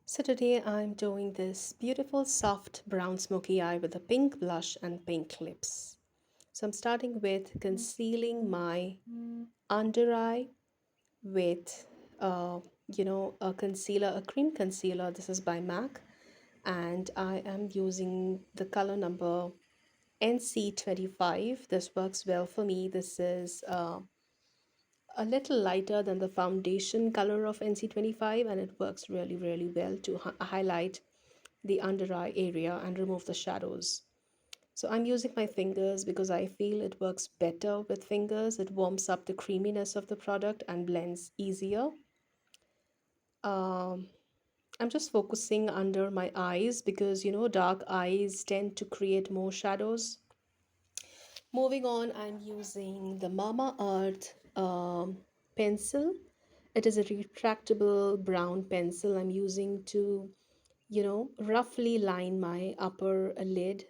So today I'm doing this beautiful soft brown smoky eye with a pink blush and pink lips. So I'm starting with concealing my under eye with uh, a concealer, a cream concealer. This is by MAC, and I am using the color number NC25. This works well for me. This is a little lighter than the foundation color of NC25, and it works really, really well to highlight the under eye area and remove the shadows. So I'm using my fingers because I feel it works better with fingers. It warms up the creaminess of the product and blends easier. Um, I'm just focusing under my eyes because dark eyes tend to create more shadows. Moving on, I'm using the Mamaearth pencil. It is a retractable brown pencil I'm using to, roughly line my upper lid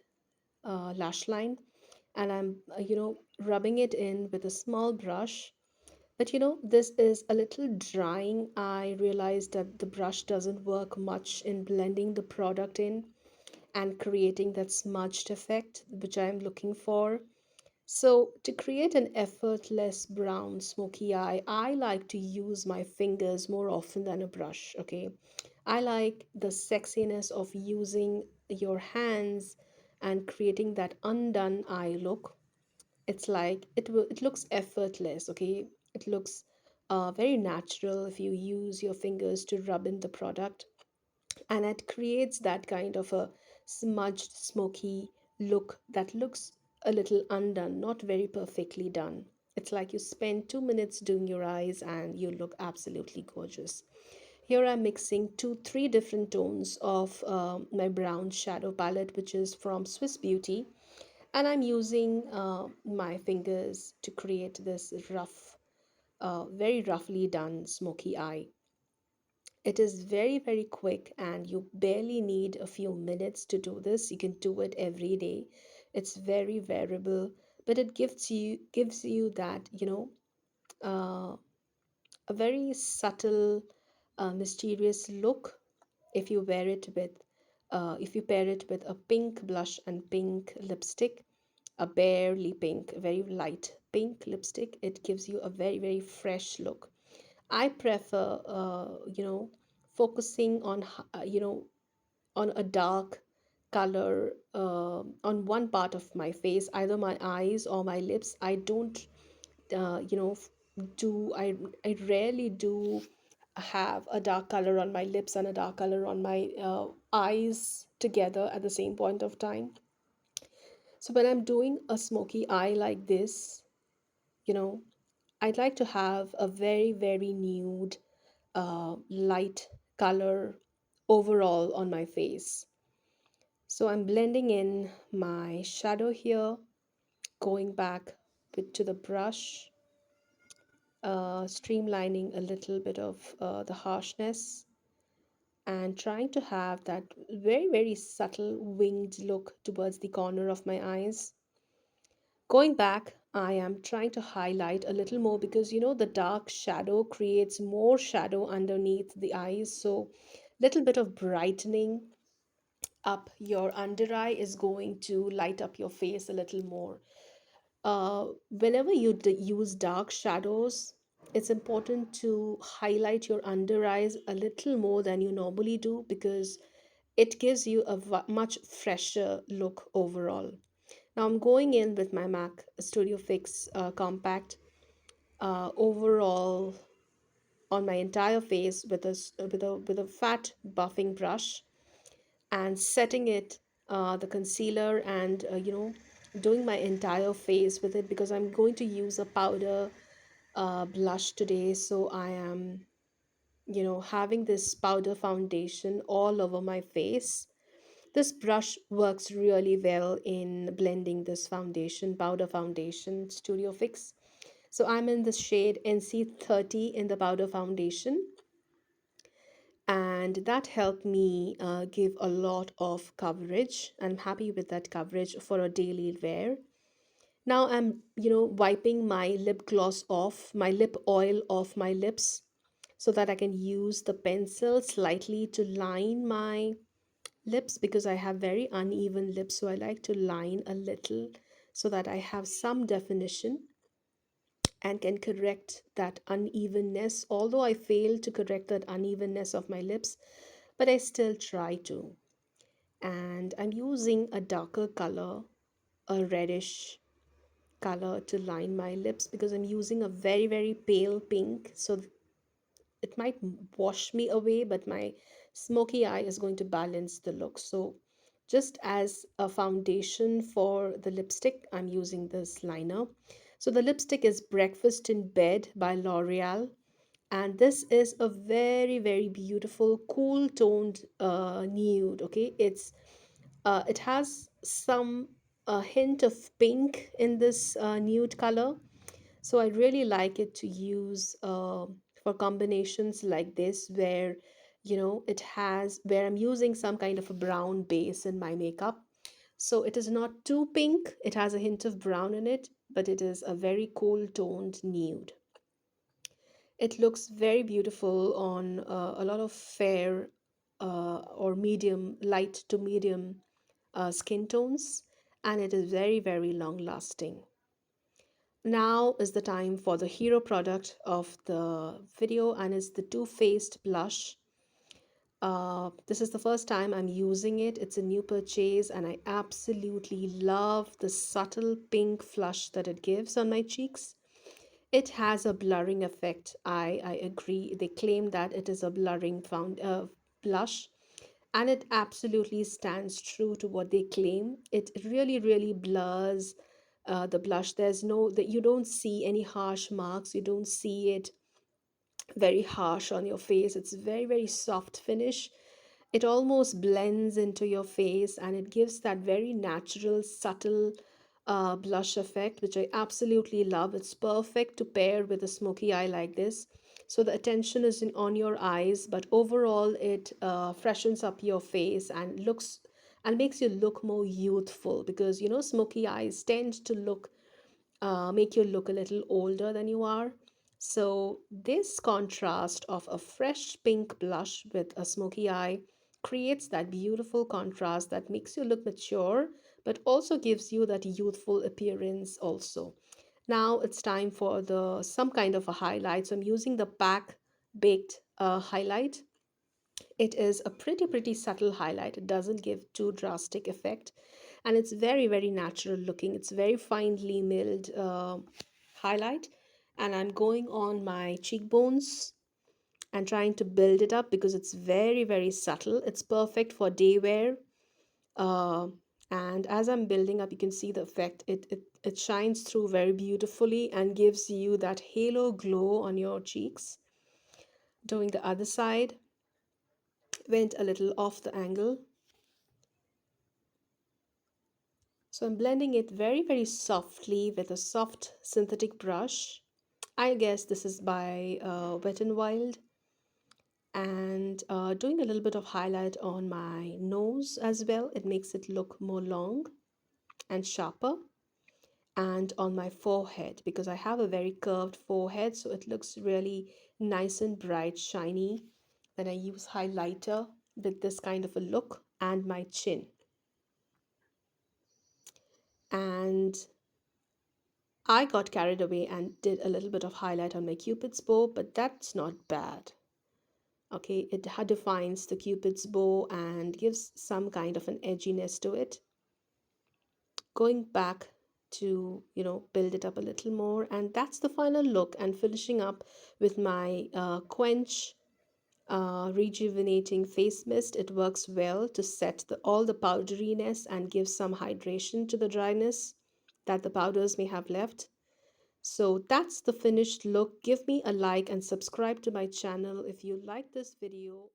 lash line. And I'm, rubbing it in with a small brush. But this is a little drying. I realized that the brush doesn't work much in blending the product in and creating that smudged effect, which I'm looking for. So, to create an effortless brown smoky eye, I like to use my fingers more often than a brush. Okay. I like the sexiness of using your hands and creating that undone eye look. It's like it looks effortless. Okay. It looks very natural if you use your fingers to rub in the product, and it creates that kind of a smudged smoky look that looks a little undone, not very perfectly done. It's like you spend 2 minutes doing your eyes and you look absolutely gorgeous. Here I'm mixing three different tones of my brown shadow palette, which is from Swiss Beauty, and I'm using my fingers to create this rough, very roughly done smoky eye. It is very, very quick, and you barely need a few minutes to do this. You can do it every day. It's very variable, but it gives you that, a very subtle, mysterious look if you wear it with if you pair it with a pink blush and pink lipstick, a barely pink, very light pink lipstick. It gives you a very, very fresh look. I prefer, focusing on, on a dark color on one part of my face, either my eyes or my lips. I don't, do I rarely do have a dark color on my lips and a dark color on my eyes together at the same point of time. So when I'm doing a smoky eye like this, you know, I'd like to have a very, very nude, light color overall on my face. So I'm blending in my shadow here, going back to the brush, streamlining a little bit of the harshness, and trying to have that very, very subtle winged look towards the corner of my eyes. Going back, I am trying to highlight a little more because the dark shadow creates more shadow underneath the eyes. So, little bit of brightening up your under eye is going to light up your face a little more. Whenever you use dark shadows, it's important to highlight your under eyes a little more than you normally do because it gives you a much fresher look overall. Now I'm going in with my MAC Studio Fix Compact overall on my entire face with a fat buffing brush, and setting it, the concealer, and doing my entire face with it because I'm going to use a powder blush today. So I am, having this powder foundation all over my face. This brush works really well in blending this foundation, powder foundation, Studio Fix. So I'm in the shade NC30 in the powder foundation, and that helped me give a lot of coverage. I'm happy with that coverage for a daily wear. Now I'm, wiping my lip gloss off, my lip oil off my lips, so that I can use the pencil slightly to line my lips because I have very uneven lips. So I like to line a little so that I have some definition and can correct that unevenness. Although I fail to correct that unevenness of my lips, but I still try to. And I'm using a darker color, a reddish color to line my lips because I'm using a very, very pale pink. So it might wash me away, but my smoky eye is going to balance the look. So just as a foundation for the lipstick, I'm using this liner. So the lipstick is Breakfast in Bed by L'Oreal, and this is a very, very beautiful cool toned nude. Okay, it has some hint of pink in this nude color, so I really like it to use for combinations like this where it has where I'm using some kind of a brown base in my makeup. So it is not too pink, it has a hint of brown in it, but it is a very cool toned nude. It looks very beautiful on a lot of fair or medium, light to medium skin tones, and it is very, very long lasting. Now is the time for the hero product of the video, and it's the Too Faced blush. This is the first time I'm using it. It's a new purchase, and I absolutely love the subtle pink flush that it gives on my cheeks. It has a blurring effect. I agree. They claim that it is a blurring blush, and it absolutely stands true to what they claim. It really, really blurs the blush. There's no that you don't see any harsh marks. You don't see it very harsh on your face. It's very, very soft finish. It almost blends into your face, and it gives that very natural, subtle blush effect, which I absolutely love. It's perfect to pair with a smoky eye like this. So the attention is on your eyes, but overall it freshens up your face and looks and makes you look more youthful, because smoky eyes tend to look make you look a little older than you are. So, this contrast of a fresh pink blush with a smoky eye creates that beautiful contrast that makes you look mature but also gives you that youthful appearance also. Now it's time for the some kind of a highlight. So I'm using the Pack Baked highlight. It is a pretty subtle highlight. It doesn't give too drastic effect, and it's very, very natural looking. It's very finely milled highlight, and I'm going on my cheekbones and trying to build it up because it's very, very subtle. It's perfect for day wear. uh, and as I'm building up, you can see the effect. It shines through very beautifully and gives you that halo glow on your cheeks. Doing the other side, went a little off the angle. So I'm blending it very, very softly with a soft synthetic brush. I guess this is by Wet n Wild. And doing a little bit of highlight on my nose as well. It makes it look more long and sharper. And on my forehead, because I have a very curved forehead, so it looks really nice and bright, shiny. Then I use highlighter with this kind of a look, and my chin. And I got carried away and did a little bit of highlight on my cupid's bow, but that's not bad. Okay, it defines the cupid's bow and gives some kind of an edginess to it. Going back to, build it up a little more, and that's the final look. And finishing up with my Quench rejuvenating face mist. It works well to set all the powderiness and give some hydration to the dryness that the powders may have left. So that's the finished look. Give me a like and subscribe to my channel if you like this video.